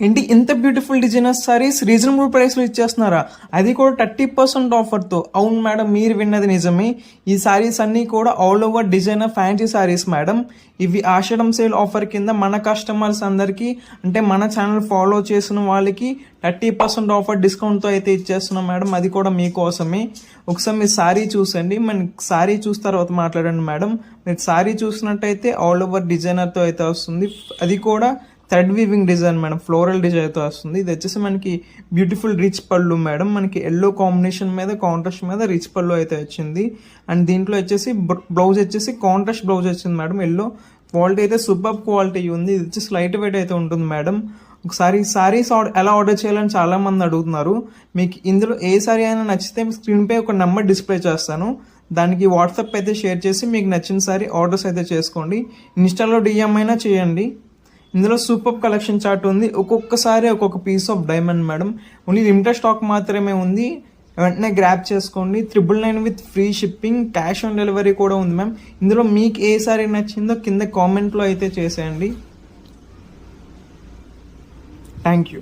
ఏంటి ఇంత beautiful designer saris reasonable ప్రైస్లో ఇచ్చేస్తున్నారా, అది కూడా 30% ఆఫర్తో? అవును మేడం, మీరు విన్నది నిజమే. ఈ సారీస్ అన్నీ కూడా all over designer fancy saris madam. ఇవి ఆషాఢం సేల్ ఆఫర్ కింద మన కస్టమర్స్ అందరికీ, అంటే మన ఛానల్ ఫాలో చేసిన వాళ్ళకి 30% ఆఫర్ డిస్కౌంట్తో అయితే ఇచ్చేస్తున్నాం మేడం. అది కూడా మీకోసమే. ఒకసారి మీరు సారీ చూసండి, మనకి సారీ చూసిన తర్వాత మాట్లాడండి మేడం. మీరు సారీ చూసినట్టయితే ఆల్ ఓవర్ డిజైనర్తో అయితే వస్తుంది, అది కూడా thread weaving design madam, floral డిజైన్తో వస్తుంది. ఇది వచ్చేసి మనకి బ్యూటిఫుల్ రిచ్ పళ్ళు మేడం, మనకి ఎల్లో కాంబినేషన్ మీద కాంట్రాస్ట్ మీద రిచ్ పళ్ళు అయితే వచ్చింది. అండ్ దీంట్లో వచ్చేసి బ్లౌజ్ వచ్చేసి కాంట్రాస్ట్ బ్లౌజ్ వచ్చింది మేడం. ఎల్లో క్వాలిటీ అయితే సూపర్ క్వాలిటీ ఉంది. ఇది వచ్చేసి లైట్ వెయిట్ అయితే ఉంటుంది మేడం. ఒకసారి సారీస్ ఎలా ఆర్డర్ చేయాలని చాలామంది అడుగుతున్నారు. మీకు ఇందులో ఏ సారీ అయినా నచ్చితే స్క్రీన్పై ఒక నెంబర్ డిస్ప్లే చేస్తాను, దానికి వాట్సాప్ అయితే షేర్ చేసి మీకు నచ్చిన సారీ ఆర్డర్స్ అయితే చేసుకోండి. ఇన్స్టాలో డిఎం అయినా చేయండి. ఇందులో సూపర్ కలెక్షన్ చార్ట్ ఉంది. ఒక్కొక్కసారి ఒక్కొక్క piece of diamond madam. Only limited stock మాత్రమే ఉంది, వెంటనే గ్రాప్ చేసుకోండి. 999 with free shipping, cash on delivery కూడా ఉంది మ్యామ్. ఇందులో మీకు ఏ సారీ నచ్చిందో కింద కామెంట్లో అయితే చేసేయండి. Thank you.